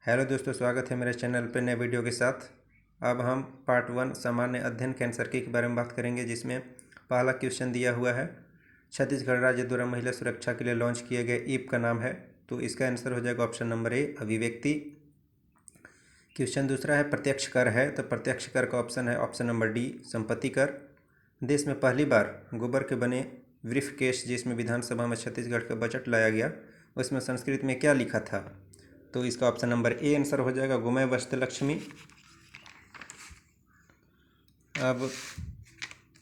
Hello दोस्तों, स्वागत है मेरे चैनल पर नए वीडियो के साथ। अब हम पार्ट 1 सामान्य अध्ययन कैंसर के बारे में बात करेंगे, जिसमें पहला क्वेश्चन दिया हुआ है। छत्तीसगढ़ राज्य द्वारा महिला सुरक्षा के लिए लॉन्च किए गए ईप का नाम है, तो इसका आंसर हो जाएगा ऑप्शन नंबर ए, अभिव्यक्ति। क्वेश्चन दूसरा है प्रत्यक्ष कर है, तो प्रत्यक्ष कर का ऑप्शन है ऑप्शन नंबर डी, संपत्ति कर। देश में पहली बार गोबर के बने ब्रीफकेस, जिसमें विधानसभा में छत्तीसगढ़ का बजट लाया गया, उसमें संस्कृत में क्या लिखा था? तो इसका ऑप्शन नंबर ए आंसर हो जाएगा, गोमय वस्त्र लक्ष्मी। अब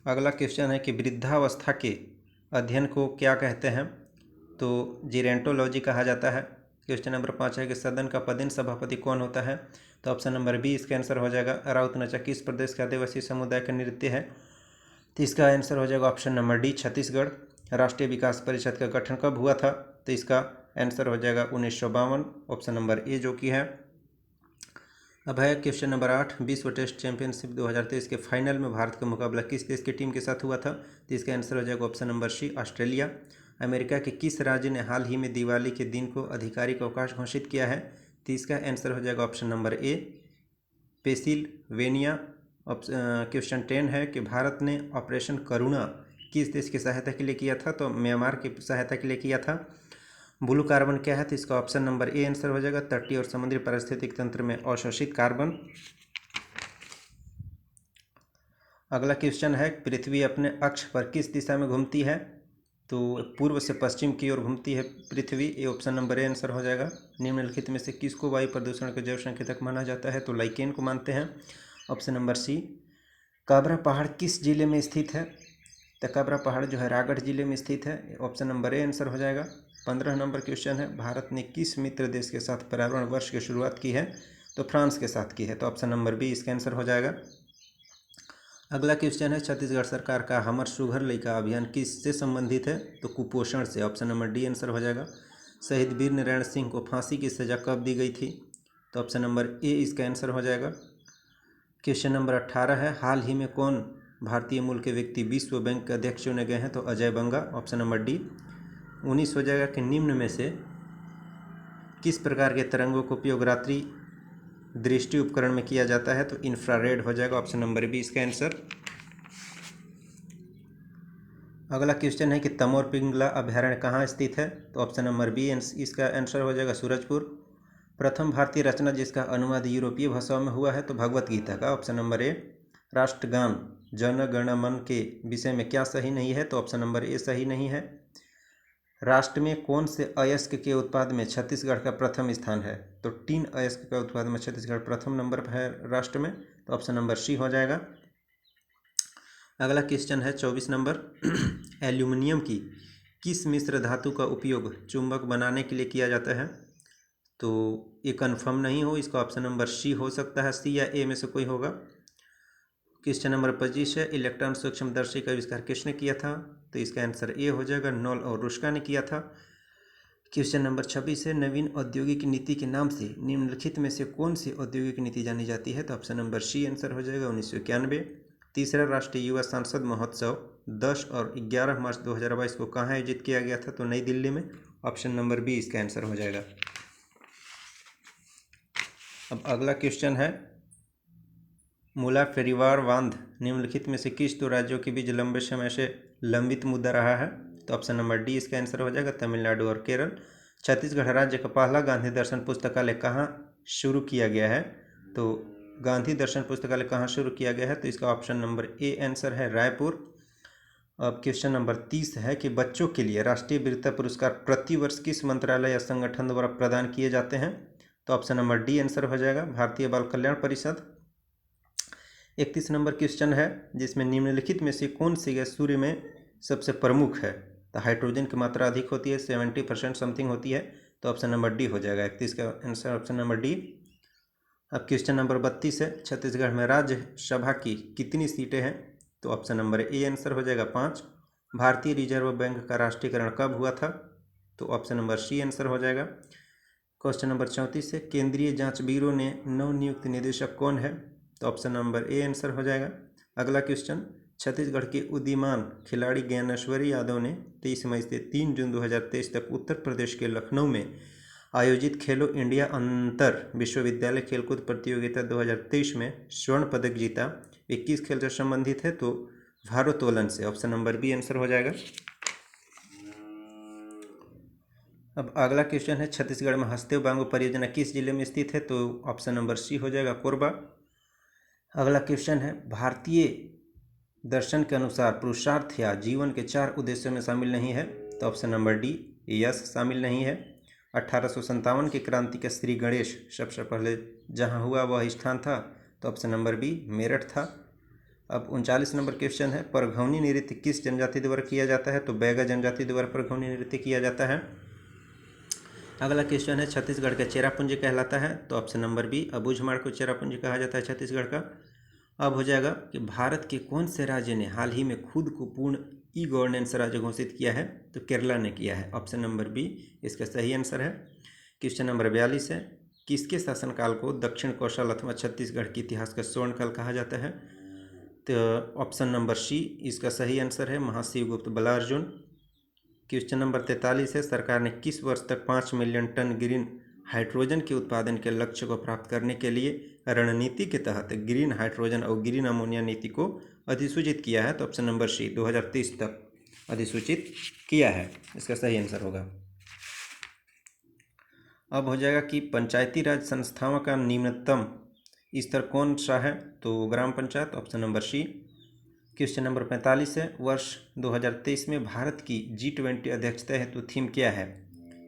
अगला क्वेश्चन है कि वृद्धावस्था के अध्ययन को क्या कहते हैं? तो जीरेंटोलॉजी कहा जाता है। क्वेश्चन नंबर 5 है कि सदन का पदेन सभापति कौन होता है? तो ऑप्शन नंबर बी इसका आंसर हो जाएगा, राउत नचा किस प्रदेश के आदिवासी समुदाय का नृत्य है? तो इसका आंसर हो जाएगा ऑप्शन नंबर डी, छत्तीसगढ़। राष्ट्रीय विकास परिषद का गठन कब हुआ था? तो इसका आंसर हो जाएगा 1952, ऑप्शन नंबर ए जो कि है। अब है क्वेश्चन नंबर 8, विश्व टेस्ट चैंपियनशिप 2023 के फाइनल में भारत का मुकाबला किस देश की टीम के साथ हुआ था? तो इसका आंसर हो जाएगा option number C, Australia. America के किस राज्य ने हाल ही में दिवाली के दिन को आधिकारिक अवकाश घोषित किया है? तो इसका आंसर हो जाएगा option number A, Pennsylvania. Question 10 है कि भारत ने ऑपरेशन करुणा किस देश की सहायता के लिए किया था? तो म्यांमार की सहायता के लिए किया था। ब्लू कार्बन क्या है? तो इसका ऑप्शन नंबर ए आंसर हो जाएगा, तटीय और समुद्री पारिस्थितिक तंत्र में अवशोषित कार्बन। अगला क्वेश्चन है पृथ्वी अपने अक्ष पर किस दिशा में घूमती है? तो पूर्व से पश्चिम की ओर घूमती है पृथ्वी, ये ऑप्शन नंबर ए आंसर हो जाएगा। निम्नलिखित में से किसको वायु प्रदूषण के जैव संकेतक माना जाता है? तो लाइकेन को मानते हैं, ऑप्शन नंबर सी। काबरा पहाड़ किस जिले में स्थित है? तो काबरा पहाड़ जो है रायगढ़ जिले में स्थित है, ऑप्शन नंबर ए आंसर हो जाएगा। 15 नंबर क्वेश्चन है, भारत ने किस मित्र देश के साथ पर्यावरण वर्ष की शुरुआत की है? तो फ्रांस के साथ की है, तो ऑप्शन नंबर बी इसका आंसर हो जाएगा। अगला क्वेश्चन है, छत्तीसगढ़ सरकार का हमर सुघर लइका अभियान किससे संबंधित है? तो कुपोषण से, ऑप्शन नंबर डी आंसर हो जाएगा। शहीद वीर नारायण सिंह को फांसी की सजा कब दी गई थी? तो ऑप्शन नंबर ए इसका आंसर हो जाएगा। क्वेश्चन नंबर 18 है, हाल ही में कौन भारतीय मूल के व्यक्ति विश्व बैंक के अध्यक्ष चुने गए हैं? तो अजय बंगा, ऑप्शन नंबर डी। 19 हो जाएगा कि निम्न में से किस प्रकार के तरंगों का उपयोग रात्रि दृष्टि उपकरण में किया जाता है? तो इंफ्रारेड हो जाएगा, ऑप्शन नंबर बी इसका आंसर। अगला क्वेश्चन है कि तमोर पिंगला अभयारण्य कहाँ स्थित है? तो ऑप्शन नंबर बी इसका आंसर हो जाएगा, सूरजपुर। प्रथम भारतीय रचना जिसका अनुवाद यूरोपीय भाषाओं में हुआ है? तो भगवत गीता का, ऑप्शन नंबर ए। राष्ट्रगान जन गण मन के विषय में क्या सही नहीं है? तो ऑप्शन नंबर ए सही नहीं है। राष्ट्र में कौन से अयस्क के उत्पाद में छत्तीसगढ़ का प्रथम स्थान है? तो टीन अयस्क का उत्पाद में छत्तीसगढ़ प्रथम नंबर पर है राष्ट्र में, तो ऑप्शन नंबर सी हो जाएगा। अगला क्वेश्चन है 24 नंबर, एल्यूमिनियम की किस मिश्र धातु का उपयोग चुंबक बनाने के लिए किया जाता है? तो ये कन्फर्म नहीं हो, इसका ऑप्शन नंबर सी हो सकता है, सी या ए में से कोई होगा। क्वेश्चन नंबर 25 है, इलेक्ट्रॉन सूक्ष्मदर्शी का आविष्कार किसने किया था? तो इसका आंसर ए हो जाएगा, नॉल और रुस्का ने किया था। क्वेश्चन नंबर 26 है, नवीन औद्योगिक नीति के नाम से निम्नलिखित में से कौन सी औद्योगिक नीति जानी जाती है? तो ऑप्शन नंबर सी आंसर हो जाएगा, 1991। तीसरा राष्ट्रीय युवा सांसद महोत्सव 10 और 11 मार्च 2022 को कहाँ आयोजित किया गया था? तो नई दिल्ली में, ऑप्शन नंबर बी इसका आंसर हो जाएगा। अब अगला क्वेश्चन है, मूला परिवार बांध निम्नलिखित में से किस दो राज्यों के बीच लंबे समय से लंबित मुद्दा रहा है? तो ऑप्शन नंबर डी इसका आंसर हो जाएगा, तमिलनाडु और केरल। छत्तीसगढ़ राज्य का पहला गांधी दर्शन पुस्तकालय कहाँ शुरू किया गया है? तो गांधी दर्शन पुस्तकालय कहाँ शुरू किया गया है? तो इसका ऑप्शन नंबर ए आंसर है, रायपुर। अब क्वेश्चन नंबर 30 है कि बच्चों के लिए राष्ट्रीय वीरता पुरस्कार प्रतिवर्ष किस मंत्रालय या संगठन द्वारा प्रदान किए जाते हैं? तो ऑप्शन नंबर डी आंसर हो जाएगा, भारतीय बाल कल्याण परिषद। 31 नंबर क्वेश्चन है, जिसमें निम्नलिखित में से कौन सी गैस सूर्य में सबसे प्रमुख है? तो हाइड्रोजन की मात्रा अधिक होती है, 70% समथिंग होती है, तो ऑप्शन नंबर डी हो जाएगा, 31 का आंसर ऑप्शन नंबर डी। अब क्वेश्चन नंबर 32 है, छत्तीसगढ़ में राज्यसभा की कितनी सीटें हैं? तो ऑप्शन नंबर ए आंसर हो जाएगा, 5। भारतीय रिजर्व बैंक का राष्ट्रीयकरण कब हुआ था? तो ऑप्शन नंबर सी आंसर हो जाएगा। क्वेश्चन नंबर 34 है, केंद्रीय जांच ब्यूरो ने नवनियुक्त निदेशक कौन है? तो ऑप्शन नंबर ए आंसर हो जाएगा। अगला क्वेश्चन, छत्तीसगढ़ के उदीयमान खिलाड़ी ज्ञानेश्वरी यादव ने 23 मई से 3 जून 2023 तक उत्तर प्रदेश के लखनऊ में आयोजित खेलो इंडिया अंतर विश्वविद्यालय खेलकूद प्रतियोगिता 2023 में स्वर्ण पदक जीता। 21 खेल से संबंधित है, तो भारोत्तोलन से। ऑप्शन नंबर बी आंसर हो जाएगा। अब अगला क्वेश्चन है, छत्तीसगढ़ में हसदेव बांगो परियोजना किस जिले में स्थित है? तो ऑप्शन नंबर सी हो जाएगा, कोरबा। अगला क्वेश्चन है, भारतीय दर्शन के अनुसार पुरुषार्थ या जीवन के 4 उद्देश्यों में शामिल नहीं है? तो ऑप्शन नंबर डी, यश शामिल नहीं है। 1857 की क्रांति के श्री गणेश सबसे पहले जहां हुआ वह स्थान था? तो ऑप्शन नंबर बी, मेरठ था। अब 39 नंबर क्वेश्चन है, परघौनी नृत्य किस जनजाति द्वारा किया जाता है? तो बैगा जनजाति द्वारा परघौनी नृत्य किया जाता है। अगला क्वेश्चन है, छत्तीसगढ़ का चेरापूंजी कहलाता है? तो ऑप्शन नंबर बी, अबूझमाड़ को चेरापूंजी कहा जाता है छत्तीसगढ़ का। अब हो जाएगा कि भारत के कौन से राज्य ने हाल ही में खुद को पूर्ण ई गवर्नेंस राज्य घोषित किया है? तो केरला ने किया है। ऑप्शन नंबर बी इसका सही आंसर है। क्वेश्चन नंबर 42 है, किसके शासनकाल को दक्षिण कौशल अथवा छत्तीसगढ़ के इतिहास का स्वर्णकाल कहा जाता है? तो ऑप्शन नंबर सी इसका सही आंसर है, महाशिवगुप्त बलार्जुन। क्वेश्चन नंबर 43 है, सरकार ने किस वर्ष तक 5 मिलियन टन ग्रीन हाइड्रोजन के उत्पादन के लक्ष्य को प्राप्त करने के लिए रणनीति के तहत ग्रीन हाइड्रोजन और ग्रीन अमोनिया नीति को अधिसूचित किया है? तो ऑप्शन नंबर सी 2030 तक अधिसूचित किया है, इसका सही आंसर होगा। अब हो जाएगा कि पंचायती राज संस्थाओं का निम्नतम स्तर कौन सा है? तो gram panchayat, option number C. Question number 45 है, वर्ष 2023 में भारत की G20 अध्यक्षता हेतु थीम क्या है?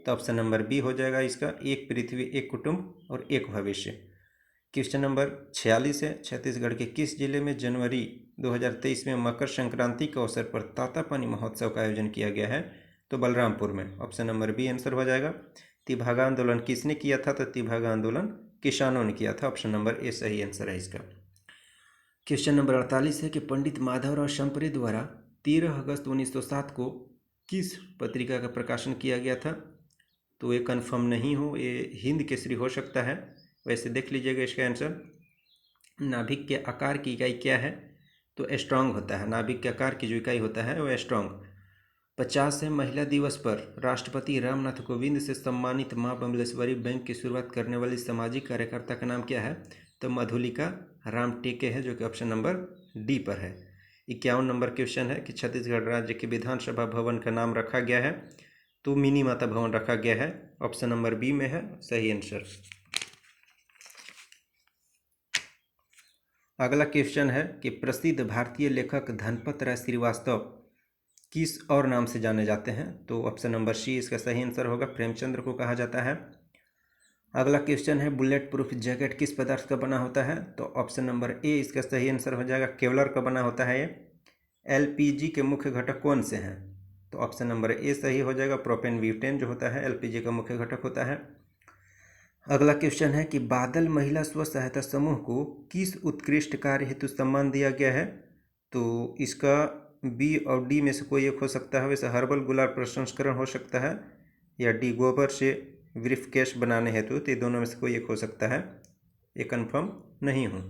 तो ऑप्शन नंबर बी हो जाएगा इसका, एक पृथ्वी एक कुटुंब और एक भविष्य। क्वेश्चन नंबर 46 है, छत्तीसगढ़ के किस जिले में जनवरी 2023 में मकर संक्रांति के अवसर पर तातापानी महोत्सव का आयोजन किया गया है? तो बलरामपुर में। ऑप्शन नंबर बी आंसर हो जाएगा। तिभागा आंदोलन किसने किया था? तो तिभागा आंदोलन किसानों ने किया था। ऑप्शन नंबर ए सही आंसर है इसका। क्वेश्चन नंबर 48 है कि पंडित माधवराव शंपरे द्वारा 13 अगस्त 1907 को किस पत्रिका का प्रकाशन किया गया था? तो ये कन्फर्म नहीं हो, ये हिंद केसरी हो सकता है। वैसे देख लीजिएगा इसका आंसर। नाभिक के आकार की इकाई क्या है? तो स्ट्रांग होता है। नाभिक के आकार की जो इकाई होता है वो स्ट्रांग। 50 है, महिला दिवस पर राष्ट्रपति रामनाथ कोविंद से सम्मानित माँ बम्लेश्वरी बैंक की शुरुआत करने वाली सामाजिक कार्यकर्ता का नाम क्या है? तो मधुलिका राम टेके है, जो कि ऑप्शन नंबर डी पर है। 51 नंबर क्वेश्चन है कि छत्तीसगढ़ राज्य के विधानसभा भवन का नाम रखा गया है? तो मिनी माता भवन रखा गया है। ऑप्शन नंबर बी में है सही आंसर। अगला क्वेश्चन है कि प्रसिद्ध भारतीय लेखक धनपत राय श्रीवास्तव किस और नाम से जाने जाते हैं? तो ऑप्शन नंबर सी इसका सही आंसर होगा, प्रेमचंद्र को कहा जाता है। अगला क्वेश्चन है, बुलेट प्रूफ जैकेट किस पदार्थ का बना होता है? तो ऑप्शन नंबर ए इसका सही आंसर हो जाएगा, केवलर का बना होता है ये। एलपीजी के मुख्य घटक कौन से हैं? तो ऑप्शन नंबर ए सही हो जाएगा, प्रोपेन ब्यूटेन जो होता है एलपीजी का मुख्य घटक होता है। अगला क्वेश्चन है कि बादल महिला स्व सहायता समूह को किस उत्कृष्ट कार्य हेतु सम्मान दिया गया है? तो इसका बी और डी में से कोई एक हो सकता है। वैसे हर्बल गुलाब प्रसंस्करण हो सकता है, या डी गोबर से ब्रीफकेस बनाने हेतु, तो ये दोनों में से कोई एक हो सकता है, ये कंफर्म नहीं हूँ।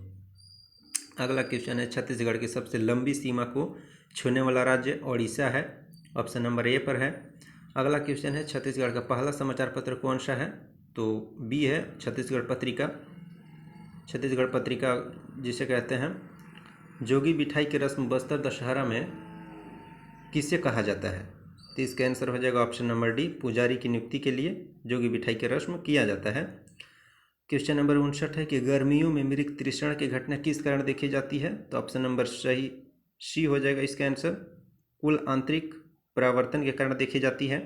अगला क्वेश्चन है, छत्तीसगढ़ की सबसे लंबी सीमा को छूने वाला राज्य ओडिशा है। ऑप्शन नंबर ए पर है। अगला क्वेश्चन है, छत्तीसगढ़ का पहला समाचार पत्र कौन सा है? तो बी है, छत्तीसगढ़ पत्रिका। छत्तीसगढ़ पत्रिका जिसे कहते हैं। जोगी बिठाई की रस्म बस्तर दशहरा में किसे कहा जाता है? तो इसका आंसर हो जाएगा ऑप्शन नंबर डी, पुजारी की नियुक्ति के लिए जोगी बिठाई की रस्म किया जाता है। क्वेश्चन नंबर 59 है कि गर्मियों में मृग तृषण की घटना किस कारण देखी जाती है? तो ऑप्शन नंबर सही सी हो जाएगा इसका आंसर, कुल आंतरिक परावर्तन के कारण देखी जाती है।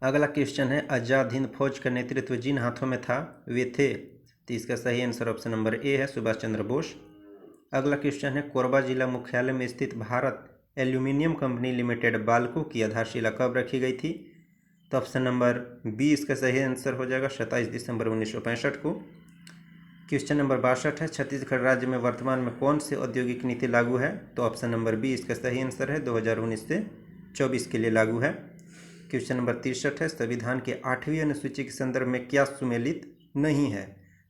अगला क्वेश्चन है, आजाद हिंद फौज का नेतृत्व जिन हाथों में था वे थे? तो इसका सही आंसर ऑप्शन नंबर ए है, सुभाष चंद्र बोस। अगला क्वेश्चन है, कोरबा जिला मुख्यालय में स्थित Bharat aluminium company limited Balco की आधारशिला कब रखी गई थी? तो ऑप्शन नंबर बी इसका सही आंसर हो जाएगा, 27 दिसंबर 1965 को। क्वेश्चन नंबर 62 है, छत्तीसगढ़ राज्य में वर्तमान में कौन सी औद्योगिक नीति लागू है? तो ऑप्शन नंबर बी इसका सही आंसर है, 2019 से 24 के लिए लागू है। क्वेश्चन नंबर 63 है, संविधान के 8वीं अनुसूची के संदर्भ में क्या सुमेलित नहीं है?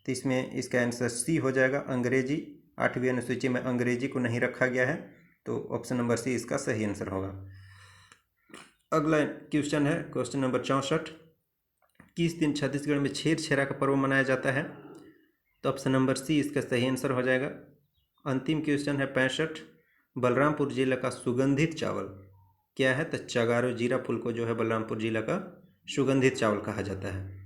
तो इसमें इसका आंसर सी हो जाएगा, अंग्रेजी। 8वीं अनुसूची में अंग्रेजी को नहीं रखा गया है, तो ऑप्शन नंबर सी इसका सही आंसर होगा। अगला क्वेश्चन है क्वेश्चन नंबर 64। किस दिन छत्तीसगढ़ में छेर छेरा का पर्व मनाया जाता है? तो ऑप्शन नंबर सी इसका सही आंसर हो जाएगा। अंतिम क्वेश्चन है 65। बलरामपुर जिला का सुगंधित चावल क्या है? तो चगारो जीरा फूल को जो है बलरामपुर जिला का सुगंधित चावल कहा जाता है।